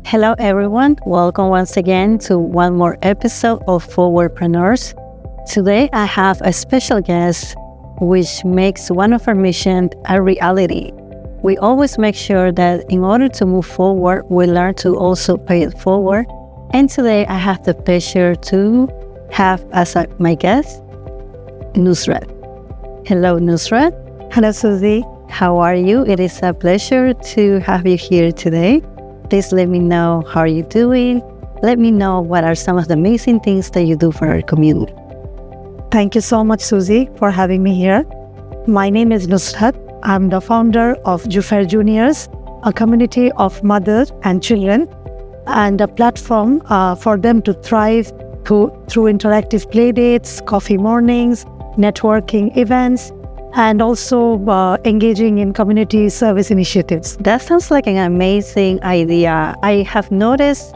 Hello everyone, welcome once again to one more episode of Forwardpreneurs. Today I have a special guest which makes one of our missions a reality. We always make sure that in order to move forward, we learn to also pay it forward. And today I have the pleasure to have as my guest, Nusrat. Hello Nusrat. Hello Susie. How are you? It is a pleasure to have you here today. Please let me know how you're doing. Let me know what are some of the amazing things that you do for our community. Thank you so much, Susie, for having me here. My name is Nusrat. I'm the founder of Juffair Juniors, a community of mothers and children, and a platform for them to thrive through interactive playdates, coffee mornings, networking events, and also engaging in community service initiatives. That sounds like an amazing idea. I have noticed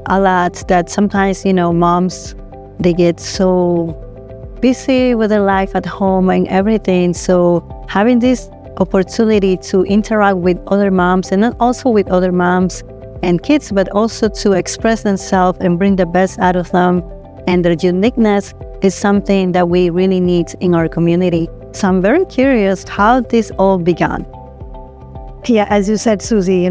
a lot that sometimes, moms, they get so busy with their life at home and everything. So having this opportunity to interact with other moms, and not also with other moms and kids, but also to express themselves and bring the best out of them and their uniqueness is something that we really need in our community. So I'm very curious how this all began. Yeah, as you said, Susie,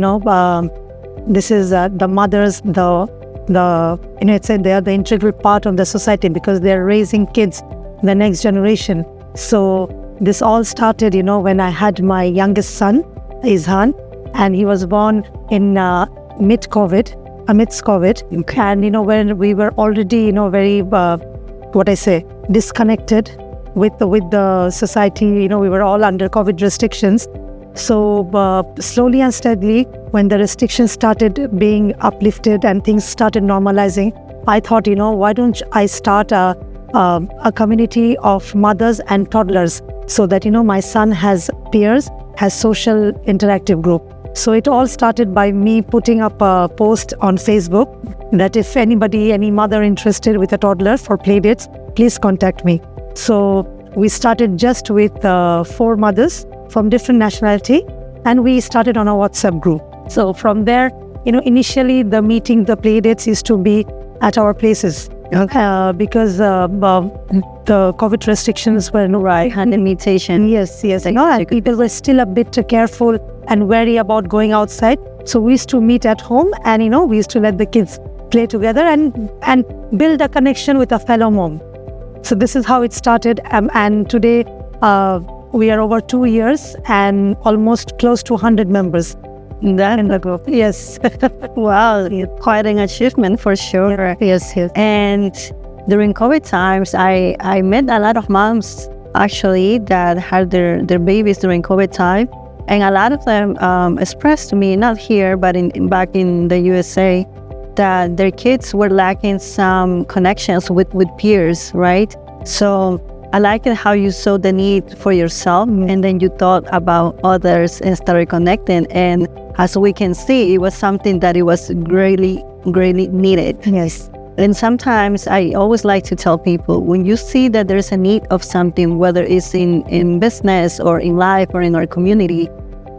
this is the mothers, it's said they are the integral part of the society because they're raising kids, the next generation. So this all started, when I had my youngest son, Izhan, and he was born in amidst COVID. Okay. And, when we were already, very, disconnected with the society, we were all under COVID restrictions. So slowly and steadily, when the restrictions started being uplifted and things started normalizing, I thought, why don't I start a community of mothers and toddlers so that, my son has peers, has social interactive group. So it all started by me putting up a post on Facebook that if any mother interested with a toddler for playdates, please contact me. So we started just with 4 mothers from different nationality, and we started on a WhatsApp group. So from there, initially the playdates used to be at our places. Okay. Because the COVID restrictions were and limitation. Yes. And people were still a bit careful and wary about going outside. So we used to meet at home, and we used to let the kids play together and build a connection with a fellow mom. So this is how it started, and today we are over 2 years and almost close to 100 members in the group. Yes. Wow, quite an achievement for sure. Yes. And during COVID times, I met a lot of moms actually that had their babies during COVID time, and a lot of them expressed to me, not here, but back in the USA, that their kids were lacking some connections with peers, right? So I like it how you saw the need for yourself, and then you thought about others and started connecting. And as we can see, it was something that it was greatly needed. Yes. And sometimes I always like to tell people, when you see that there's a need of something, whether it's in business or in life or in our community,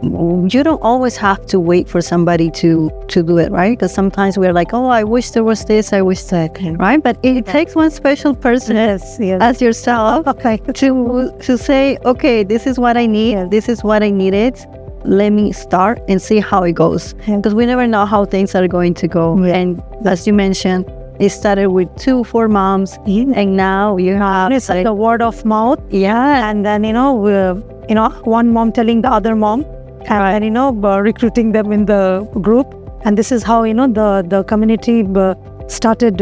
you don't always have to wait for somebody to do it, right? Because sometimes we're like, oh, I wish there was this, I wish that, right? But it takes one special person Yes. as yourself to say, okay, this is what I need, this is what I needed. Let me start and see how it goes. Because we never know how things are going to go. Yeah. And as you mentioned, it started with 4 moms, and now you have It's like the word of mouth. Yeah. And then, one mom telling the other mom, and recruiting them in the group. And this is how, the community started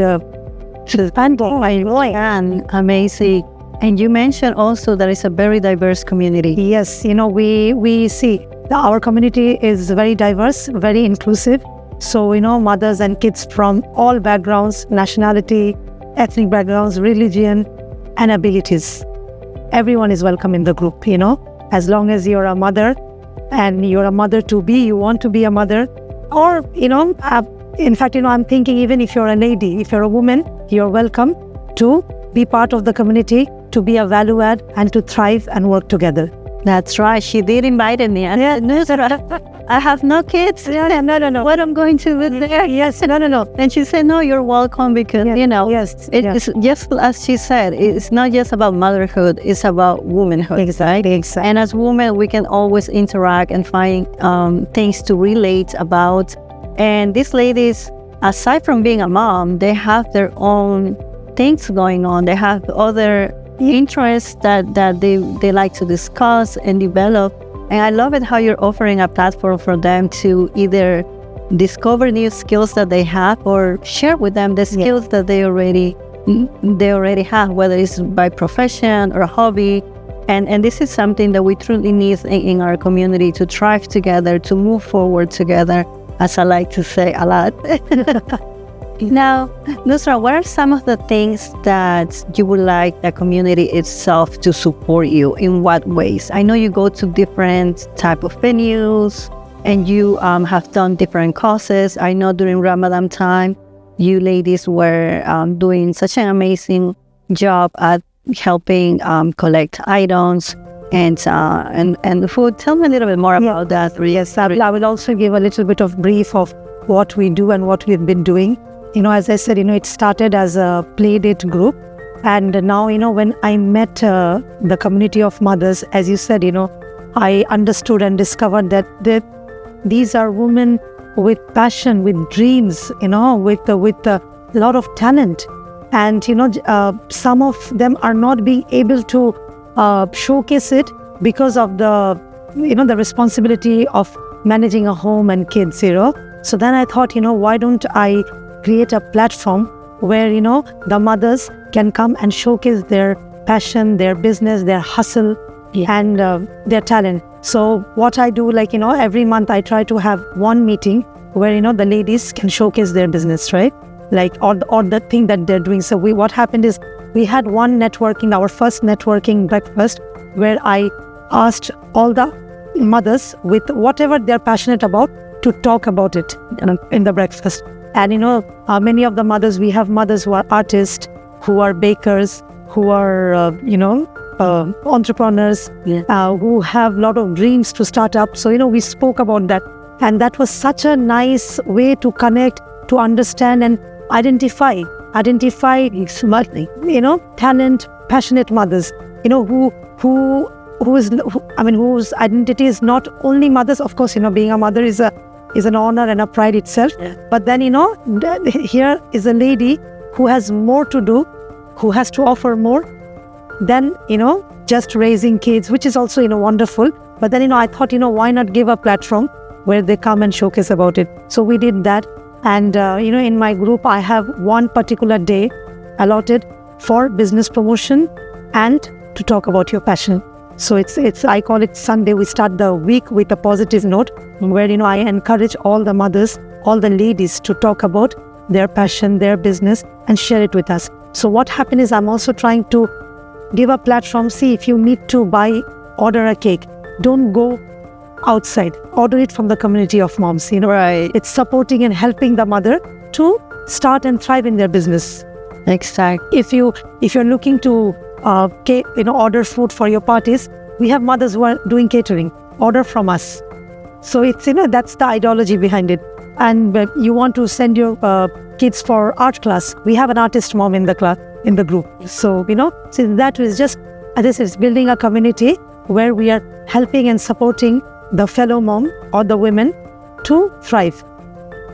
expanding. And amazing. And you mentioned also that it's a very diverse community. Yes, we see our community is very diverse, very inclusive. So, mothers and kids from all backgrounds, nationality, ethnic backgrounds, religion, and abilities. Everyone is welcome in the group, as long as you're a mother and you're a mother-to-be, you want to be a mother. Or, in fact, I'm thinking even if you're a lady, if you're a woman, you're welcome to be part of the community, to be a value add, and to thrive and work together. That's right. She did invite me. Yeah. Nusrat, I have no kids. No. What I'm going to do there? Yes, no. And she said, no, you're welcome because, it's just as she said, it's not just about motherhood, it's about womanhood. Exactly. And as women, we can always interact and find things to relate about. And these ladies, aside from being a mom, they have their own things going on. They have other interests that they like to discuss and develop. And I love it how you're offering a platform for them to either discover new skills that they have or share with them the skills that they already have, whether it's by profession or hobby. And this is something that we truly need in our community to thrive together, to move forward together, as I like to say a lot. Now, Nusrat, what are some of the things that you would like the community itself to support you? In what ways? I know you go to different type of venues and you have done different causes. I know during Ramadan time, you ladies were doing such an amazing job at helping collect items and the food. Tell me a little bit more about that. Yes, I will also give a little bit of brief of what we do and what we've been doing. As I said, it started as a Playdate group. And now, when I met the community of mothers, as you said, I understood and discovered that these are women with passion, with dreams, with a lot of talent. And, some of them are not being able to showcase it because of the responsibility of managing a home and kids, So then I thought, why don't I create a platform where, the mothers can come and showcase their passion, their business, their hustle, and their talent. So what I do, every month I try to have one meeting where, the ladies can showcase their business, right? Or the thing that they're doing. So what happened is we had our first networking breakfast, where I asked all the mothers with whatever they're passionate about to talk about it in the breakfast. And many of the mothers, we have mothers who are artists, who are bakers, who are entrepreneurs, who have a lot of dreams to start up. So we spoke about that, and that was such a nice way to connect, to understand and identify smartly, talent, passionate mothers, whose identity is not only mothers. Of course, being a mother is an honor and a pride itself. But then, here is a lady who has more to do, who has to offer more than, just raising kids, which is also, wonderful. But then, I thought, why not give a platform where they come and showcase about it? So we did that. And, in my group, I have one particular day allotted for business promotion and to talk about your passion. So I call it Sunday. We start the week with a positive note where, I encourage all the mothers, all the ladies to talk about their passion, their business, and share it with us. So what happened is I'm also trying to give a platform. See, if you need to order a cake, don't go outside. Order it from the community of moms, Right. It's supporting and helping the mother to start and thrive in their business. Exactly. If you're looking to order food for your parties, we have mothers who are doing catering. Order from us. So it's that's the ideology behind it. And you want to send your kids for art class, we have an artist mom in the class, in the group. So so that is just this is building a community where we are helping and supporting the fellow mom or the women to thrive.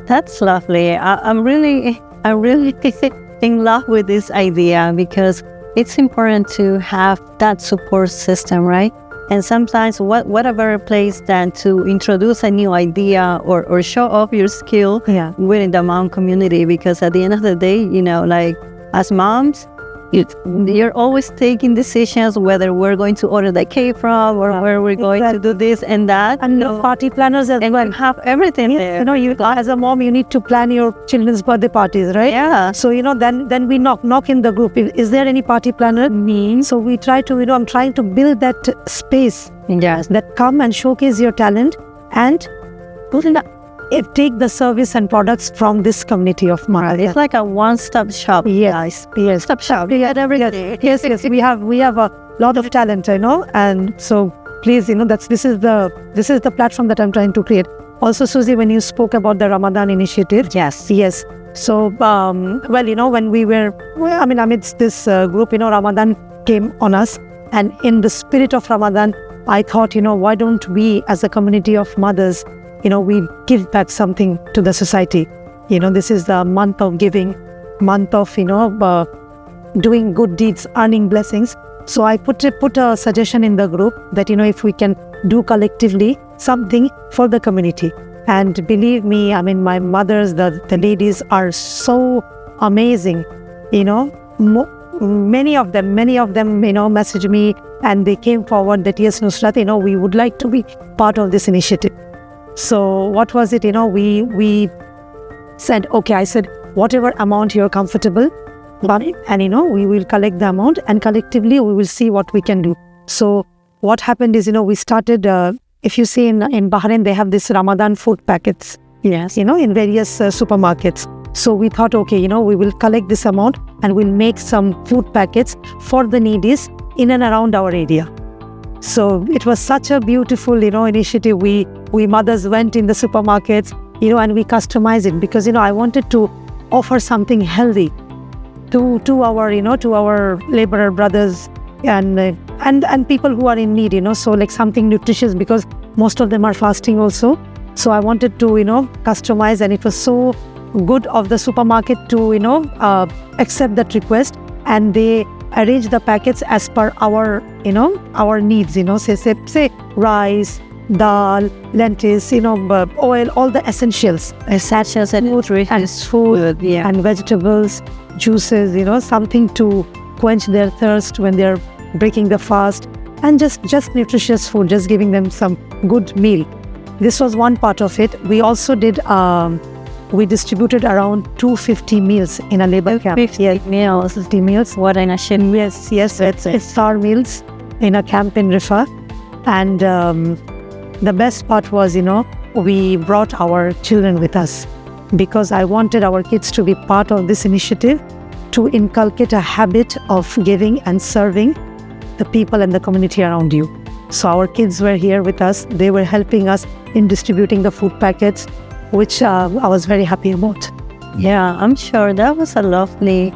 That's lovely. I'm really in love with this idea because it's important to have that support system, right? And sometimes what a better place than to introduce a new idea or show off your skill within the mom community, because at the end of the day, as moms, you're always taking decisions whether we're going to order the cake from or where we're going to do this and that. And party planners as well. And have everything there. You as a mom, you need to plan your children's birthday parties, right? Yeah. So, then we knock in the group. Is there any party planner? Me. So we try to, I'm trying to build that space. Yes. That come and showcase your talent and take the service and products from this community of mothers. It's like a one-stop shop. Yes. Stop shop. You get everything. Yes. We have a lot of talent, and so please, this is the platform that I'm trying to create. Also, Susie, when you spoke about the Ramadan initiative, Yes. So, when we were, amidst this group, Ramadan came on us, and in the spirit of Ramadan, I thought, why don't we, as a community of mothers, we give back something to the society. This is the month of giving, month of, doing good deeds, earning blessings. So I put a suggestion in the group that, if we can do collectively something for the community. And believe me, my mothers, the ladies are so amazing, many of them, messaged me, and they came forward that, yes, Nusrat, we would like to be part of this initiative. So what was it, we said, okay, I said, whatever amount you're comfortable, and, we will collect the amount, and collectively we will see what we can do. So what happened is, we started, if you see in Bahrain, they have this Ramadan food packets, Yes. in various supermarkets. So we thought, okay, we will collect this amount and we'll make some food packets for the needies in and around our area. So it was such a beautiful, initiative. We mothers went in the supermarkets, and we customized it because, I wanted to offer something healthy to our laborer brothers and people who are in need, so like something nutritious, because most of them are fasting also. So I wanted to, customize, and it was so good of the supermarket to, accept that request, and they arrange the packets as per our needs, say rice, dal, lentils, oil, all the essentials And nutritious food. Yeah. and vegetables, juices, something to quench their thirst when they're breaking the fast, and just nutritious food, just giving them some good meal. This was one part of it. We also did, we distributed around 250 meals in a labor camp. 50 meals. 50 meals. What an achievement. Yes, it's our meals in a camp in Rifa. And the best part was, we brought our children with us, because I wanted our kids to be part of this initiative, to inculcate a habit of giving and serving the people and the community around you. So our kids were here with us. They were helping us in distributing the food packets, which I was very happy about. Yeah, I'm sure that was a lovely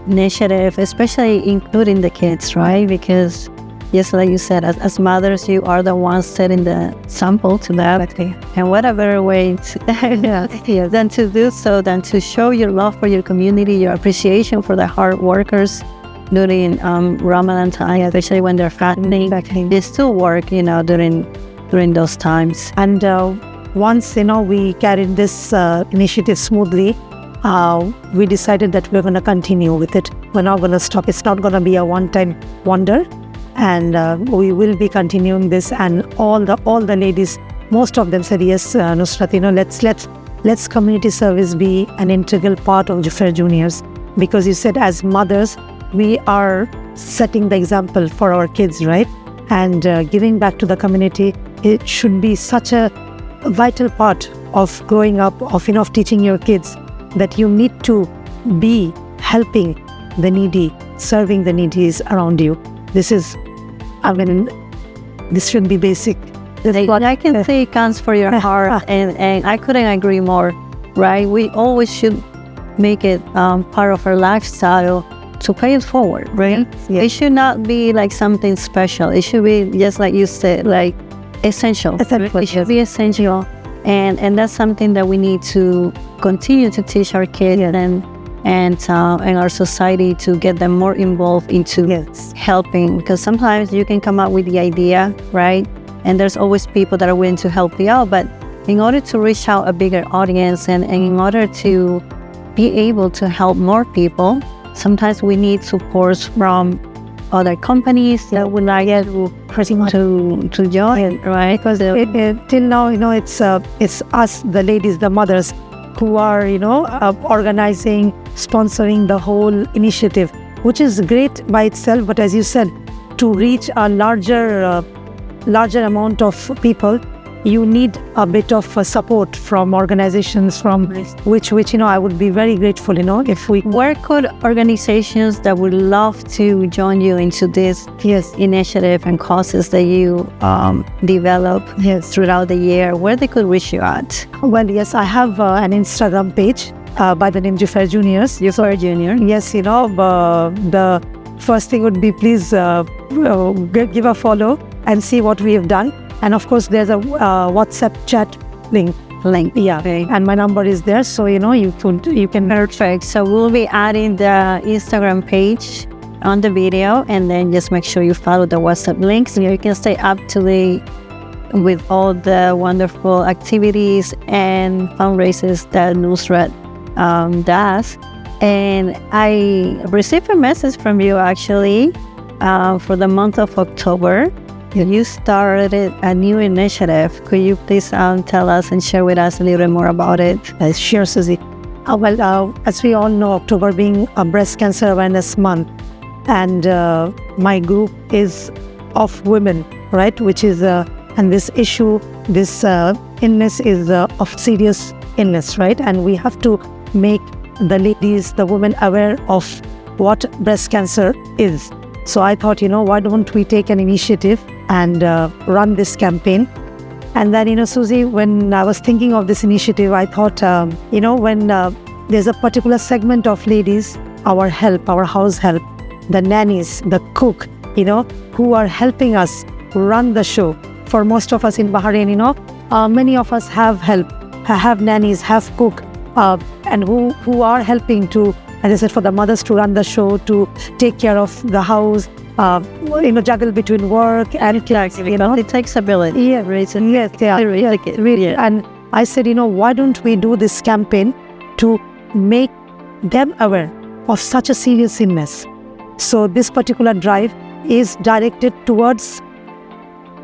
initiative, especially including the kids, right? Because, yes, like you said, as mothers, you are the ones setting the sample to that. Exactly. And what a better way than to do so, than to show your love for your community, your appreciation for the hard workers during Ramadan time, especially when they're fasting. Exactly. They still work, during those times. And once, we carried this initiative smoothly, we decided that we're going to continue with it. We're not going to stop. It's not going to be a one-time wonder. And we will be continuing this. And all the ladies, most of them said, yes, Nusrat, let's community service be an integral part of Juffair Juniors. Because you said, as mothers, we are setting the example for our kids, right? And giving back to the community, it should be such a vital part of growing up, of teaching your kids that you need to be helping the needy, serving the needies around you. This should be basic. What I can say counts for your heart, and I couldn't agree more, right? We always should make it part of our lifestyle to pay it forward, right? Yes. It should not be like something special. It should be, just like you said, like essential. Essential. It should be essential, and that's something that we need to continue to teach our kids and our society, to get them more involved into helping. Because sometimes you can come up with the idea, right? And there's always people that are willing to help you out. But in order to reach out a bigger audience and in order to be able to help more people, sometimes we need support from other companies that would like to join, right? Because till now, it's us, the ladies, the mothers, who are, organizing, sponsoring the whole initiative, which is great by itself. But as you said, to reach a larger amount of people, you need a bit of support from organizations, from which I would be very grateful, if we... Where could organizations that would love to join you into this initiative and causes that you develop throughout the year, where they could reach you at? Well, yes, I have an Instagram page by the name Juffair Juniors. Juffair Junior. Yes, the first thing would be, please give a follow and see what we have done. And of course, there's a WhatsApp chat link. Yeah, okay. And my number is there, so you can. Perfect. So we'll be adding the Instagram page on the video, and then just make sure you follow the WhatsApp links, so you can stay up to date with all the wonderful activities and fundraisers that Nusrat does. And I received a message from you actually for the month of October. You started a new initiative. Could you please tell us and share with us a little bit more about it? Sure, Susie. As we all know, October being a Breast Cancer Awareness Month, and my group is of women, right? Which is, and this issue, this illness is of serious illness, right? And we have to make the ladies, the women, aware of what breast cancer is. So I thought, why don't we take an initiative and run this campaign? And then, Susie, when I was thinking of this initiative, I thought, when there's a particular segment of ladies, our help, our house help, the nannies, the cook, who are helping us run the show. For most of us in Bahrain, many of us have help, have nannies, have cook, and who are helping to, as I said, for the mothers to run the show, to take care of the house, juggle between work and kids, It takes ability. Yeah, right. Yes, yeah. Really. And I said, why don't we do this campaign to make them aware of such a serious illness? So this particular drive is directed towards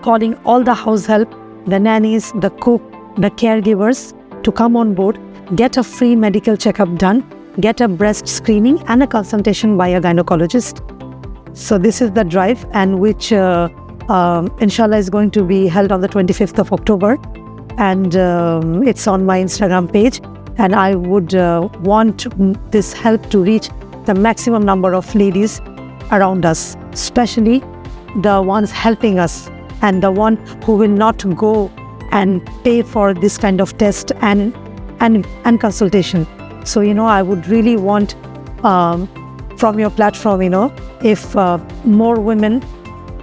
calling all the house help, the nannies, the cook, the caregivers to come on board, get a free medical checkup done, get a breast screening and a consultation by a gynecologist. So this is the drive, and which inshallah is going to be held on the 25th of October, and it's on my Instagram page. And I would want this help to reach the maximum number of ladies around us, especially the ones helping us and the one who will not go and pay for this kind of test and consultation. So, I would really want from your platform, if more women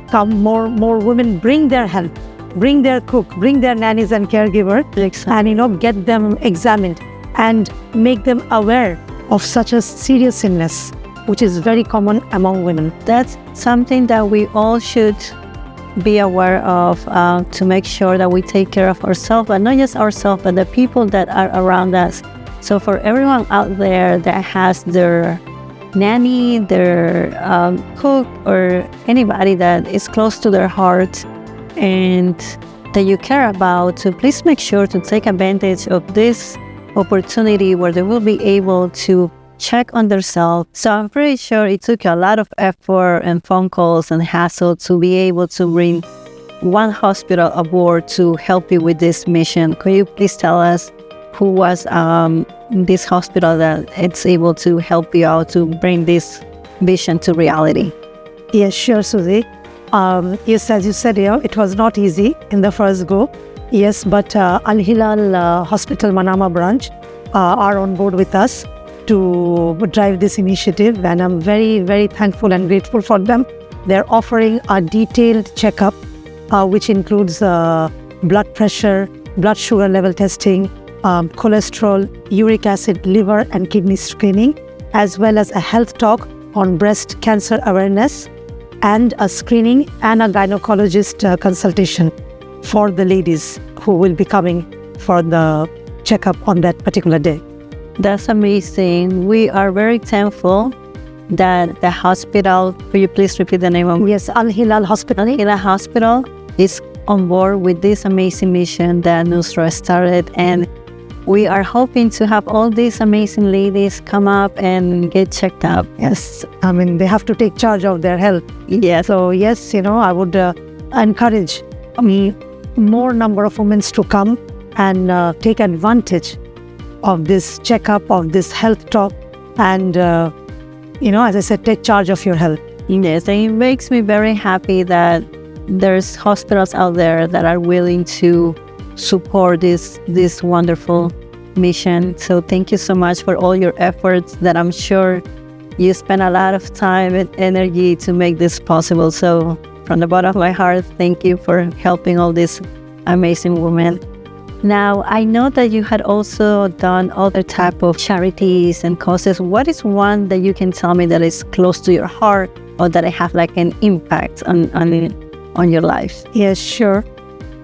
come, more women bring their help, bring their cook, bring their nannies and caregiver, and, get them examined and make them aware of such a serious illness, which is very common among women. That's something that we all should be aware of, to make sure that we take care of ourselves, but not just ourselves, but the people that are around us. So for everyone out there that has their nanny, their cook, or anybody that is close to their heart and that you care about, to please make sure to take advantage of this opportunity where they will be able to check on themselves. So I'm pretty sure it took a lot of effort and phone calls and hassle to be able to bring one hospital aboard to help you with this mission. Could you please tell us who was this hospital that it's able to help you out to bring this vision to reality? Yes, sure, Susie. Yes, as you said, it was not easy in the first go. Yes, but Al Hilal Hospital Manama branch are on board with us to drive this initiative, and I'm very, very thankful and grateful for them. They're offering a detailed checkup, which includes blood pressure, blood sugar level testing, cholesterol, uric acid, liver and kidney screening, as well as a health talk on breast cancer awareness, and a screening and a gynecologist consultation for the ladies who will be coming for the checkup on that particular day. That's amazing. We are very thankful that the hospital, could you please repeat the name of? Yes, Al Hilal Hospital. Al Hilal Hospital is on board with this amazing mission that Nusrat started, and we are hoping to have all these amazing ladies come up and get checked up. Yes, I mean, they have to take charge of their health. Yes. So yes, I would encourage more number of women to come and take advantage of this checkup, of this health talk, and as I said, take charge of your health. Yes, and it makes me very happy that there's hospitals out there that are willing to support this wonderful mission. So thank you so much for all your efforts that I'm sure you spend a lot of time and energy to make this possible. So from the bottom of my heart, thank you for helping all these amazing women. Now, I know that you had also done other type of charities and causes. What is one that you can tell me that is close to your heart or that have like an impact on your life? Yes, sure.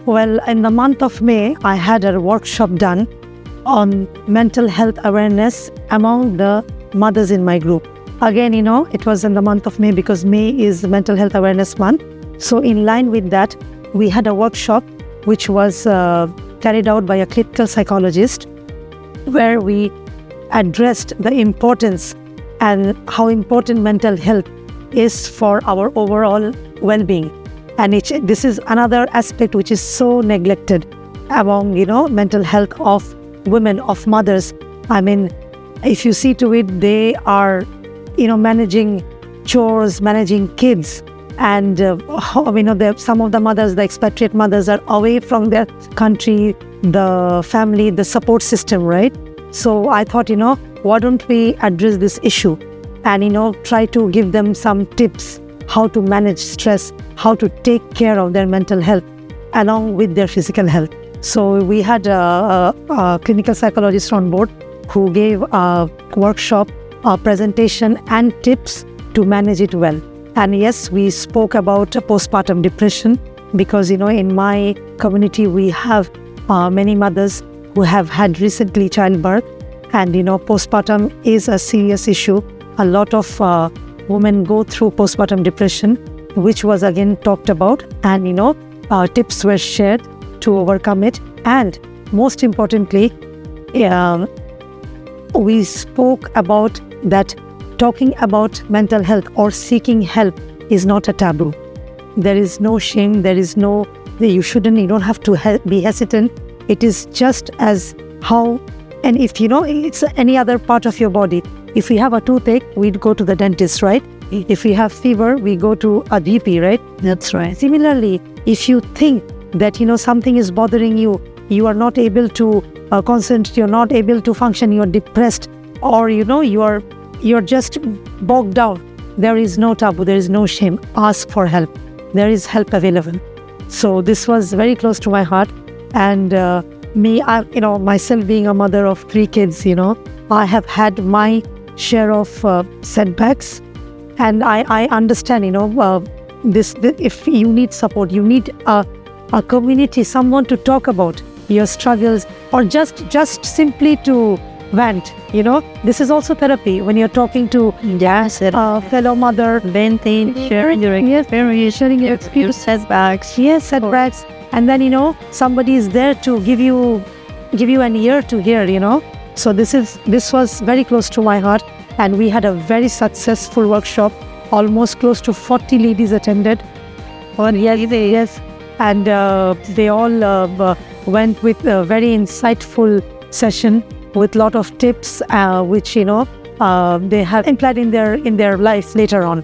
Well, in the month of May, I had a workshop done on mental health awareness among the mothers in my group. Again, it was in the month of May because May is the Mental Health Awareness Month. So in line with that, we had a workshop which was carried out by a clinical psychologist, where we addressed the importance and how important mental health is for our overall well-being. And this is another aspect which is so neglected among, mental health of women, of mothers. I mean, if you see to it, they are, managing chores, managing kids. And some of the mothers, the expatriate mothers, are away from their country, the family, the support system, right? So I thought, why don't we address this issue and, try to give them some tips how to manage stress, how to take care of their mental health along with their physical health. So we had a clinical psychologist on board who gave a workshop, a presentation and tips to manage it well. And yes, we spoke about postpartum depression because, in my community, we have many mothers who have had recently childbirth. And, postpartum is a serious issue. A lot of women go through postpartum depression, which was again talked about. And, tips were shared to overcome it. And most importantly, we spoke about that talking about mental health or seeking help is not a taboo. There is no shame. You don't have to be hesitant. It is just as how, and if it's any other part of your body. If we have a toothache, we'd go to the dentist, right? If we have fever, we go to a GP, right? That's right. Similarly, if you think that, something is bothering you, you are not able to concentrate, you're not able to function, you're depressed, or, you're just bogged down. There is no taboo, there is no shame. Ask for help. There is help available. So this was very close to my heart. And myself being a mother of 3 kids, I have had my share of setbacks. And I understand, this if you need support, you need a community, someone to talk about your struggles, or just simply to vent. This is also therapy when you're talking to a fellow mother, venting, sharing your experience, sharing your setbacks. Yes, setbacks. And then somebody is there to give you an ear to hear. So this was very close to my heart, and we had a very successful workshop. Almost close to 40 ladies attended. Yes, and they all went with a very insightful session with lot of tips, which they have implied in their life later on.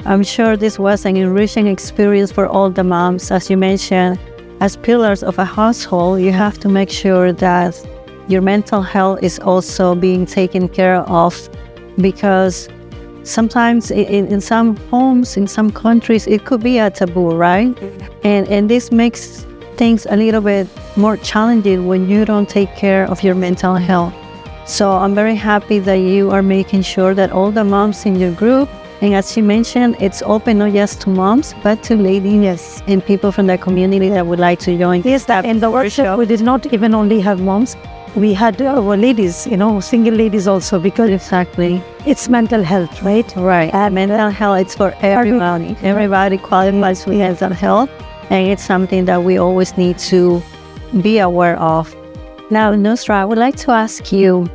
I'm sure this was an enriching experience for all the moms. As you mentioned, as pillars of a household, you have to make sure that your mental health is also being taken care of, because sometimes in some homes, in some countries, it could be a taboo, right? And this makes things a little bit more challenging when you don't take care of your mental health. So I'm very happy that you are making sure that all the moms in your group, and as you mentioned, it's open not just to moms, but to ladies and people from the community that would like to join. Yes, that in the workshop, we did not even only have moms. We had ladies, single ladies also, because exactly, it's mental health, right? Right. And mental health, it's for everybody. Everybody qualifies for mental health, and it's something that we always need to be aware of. Now, Nusrat, I would like to ask you,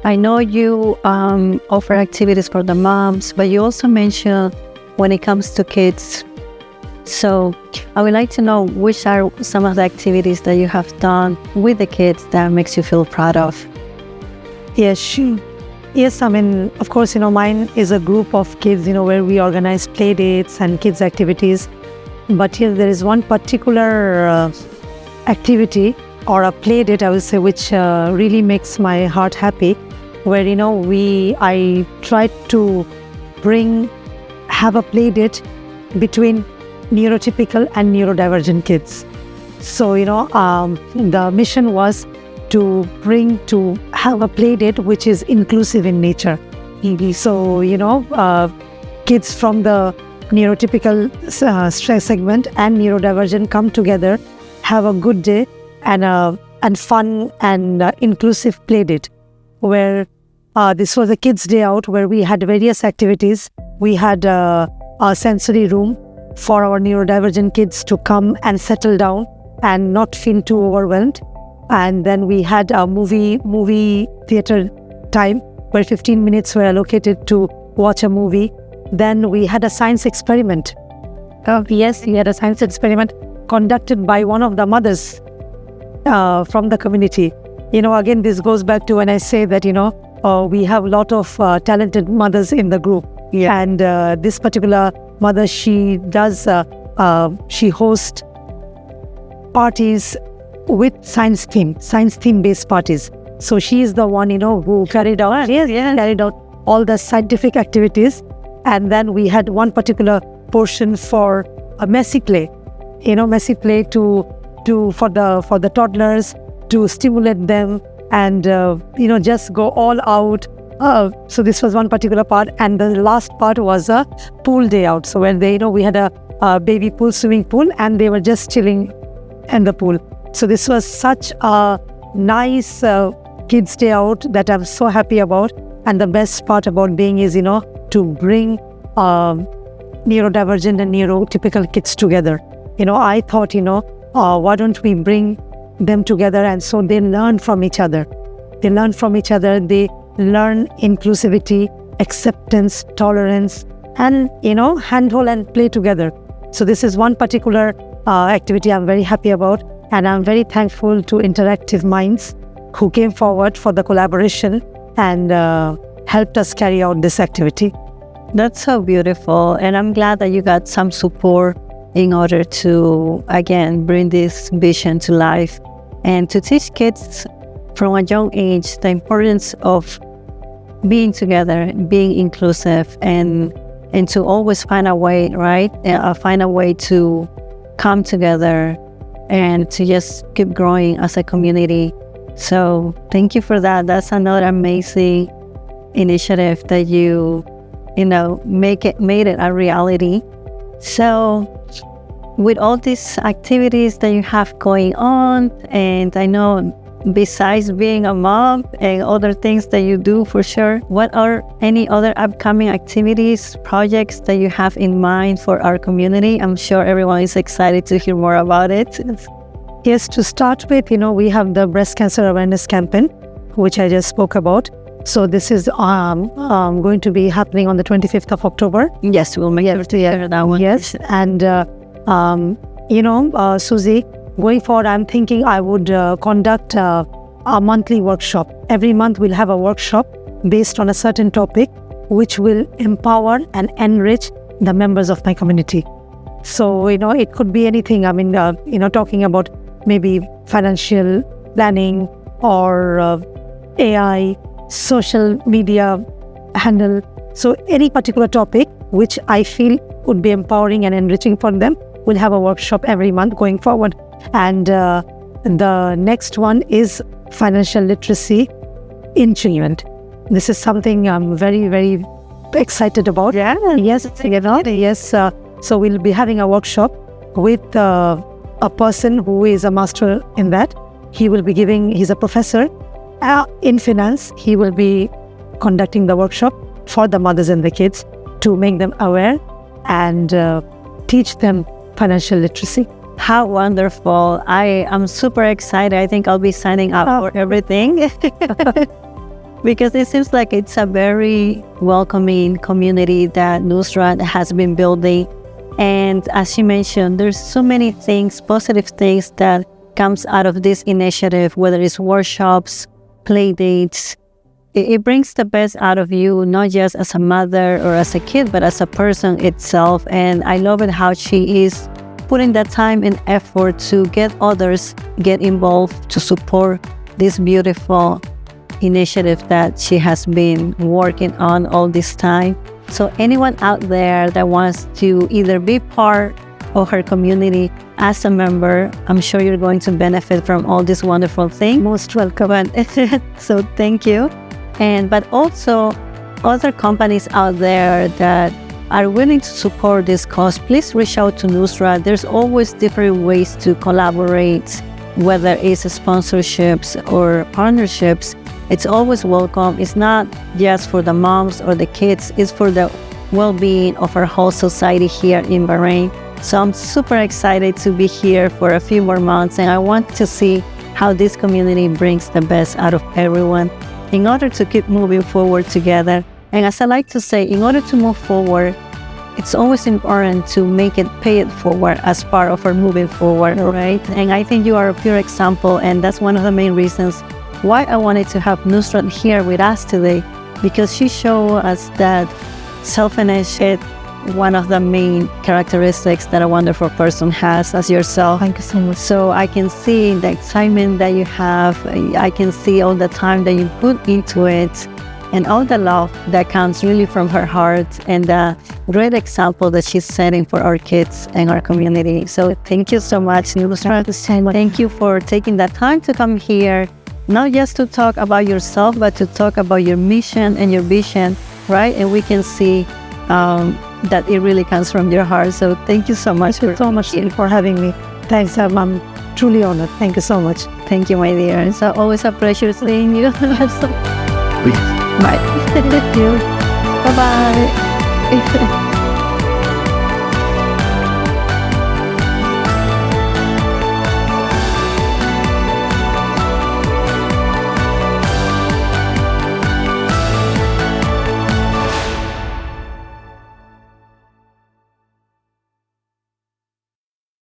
I know you offer activities for the moms, but you also mentioned when it comes to kids, So I would like to know which are some of the activities that you have done with the kids that makes you feel proud of. Yes, yes. I mean, of course, mine is a group of kids, where we organize play dates and kids activities. But here there is one particular activity or a play date, I would say, which really makes my heart happy, where, I tried to have a play date between neurotypical and neurodivergent kids. So, the mission was to have a play date which is inclusive in nature. So, kids from the neurotypical stress segment and neurodivergent come together, have a good day and fun and inclusive play date, where this was a kids' day out where we had various activities. We had a sensory room for our neurodivergent kids to come and settle down and not feel too overwhelmed. And then we had a movie theater time where 15 minutes were allocated to watch a movie. Then we had a science experiment. Yes, we had a science experiment conducted by one of the mothers from the community. Again, this goes back to when I say that, we have a lot of talented mothers in the group. Yeah. And this particular mother, she hosts parties with science theme based parties. So she is the one, who carried out all the scientific activities. And then we had one particular portion for a messy play, for the toddlers, to stimulate them and, just go all out. So this was one particular part. And the last part was a pool day out. So when we had a baby pool, swimming pool, and they were just chilling in the pool. So this was such a nice kids day out that I'm so happy about. And the best part about being is, to bring neurodivergent and neurotypical kids together. I thought, why don't we bring them together, and so they learn from each other. They learn inclusivity, acceptance, tolerance, and, handhold and play together. So this is one particular activity I'm very happy about. And I'm very thankful to Interactive Minds who came forward for the collaboration and helped us carry out this activity. That's so beautiful. And I'm glad that you got some support in order to, again, bring this vision to life and to teach kids from a young age the importance of being together, being inclusive, and to always find a way, right? Find a way to come together and to just keep growing as a community. So thank you for that. That's another amazing initiative that you made it a reality. So with all these activities that you have going on, and I know besides being a mom and other things that you do for sure, what are any other upcoming activities, projects that you have in mind for our community? I'm sure everyone is excited to hear more about it. Yes, to start with, we have the breast cancer awareness campaign, which I just spoke about. So this is going to be happening on the 25th of October. Yes, we'll make sure to share that one. Yes, and Susie, going forward, I'm thinking I would conduct a monthly workshop. Every month we'll have a workshop based on a certain topic, which will empower and enrich the members of my community. So, it could be anything. I mean, talking about maybe financial planning or AI, social media handle. So any particular topic which I feel would be empowering and enriching for them, we'll have a workshop every month going forward. And the next one is financial literacy in children. This is something I'm very, very excited about. Yeah. Yes. Yes. So we'll be having a workshop with a person who is a master in that. He's a professor in finance. He will be conducting the workshop for the mothers and the kids to make them aware and teach them financial literacy. How wonderful. I am super excited. I think I'll be signing up for everything because it seems like it's a very welcoming community that Nusrat has been building. And as she mentioned, there's so many things, positive things that comes out of this initiative, whether it's workshops, play dates. It brings the best out of you, not just as a mother or as a kid, but as a person itself. And I love it how she is putting that time and effort to get others get involved to support this beautiful initiative that she has been working on all this time. So anyone out there that wants to either be part of her community as a member, I'm sure you're going to benefit from all these wonderful things. Most welcome. So thank you. But also other companies out there that are willing to support this cause, please reach out to Nusrat. There's always different ways to collaborate, whether it's sponsorships or partnerships. It's always welcome. It's not just for the moms or the kids, it's for the well-being of our whole society here in Bahrain. So I'm super excited to be here for a few more months, and I want to see how this community brings the best out of everyone in order to keep moving forward together. And as I like to say, in order to move forward, it's always important to make it, pay it forward as part of our moving forward, right? And I think you are a pure example, and that's one of the main reasons why I wanted to have Nusrat here with us today, because she showed us that self-initiative, one of the main characteristics that a wonderful person has as yourself. Thank you so much. So I can see the excitement that you have. I can see all the time that you put into it and all the love that comes really from her heart, and the great example that she's setting for our kids and our community. So thank you so much, Nusrat. Thank you for taking that time to come here, not just to talk about yourself, but to talk about your mission and your vision, right? And we can see that it really comes from your heart. So thank you so much. For having me. Thanks, I'm truly honored. Thank you so much. Thank you, my dear. It's always a pleasure seeing you. Bye. Thank you. Bye-bye.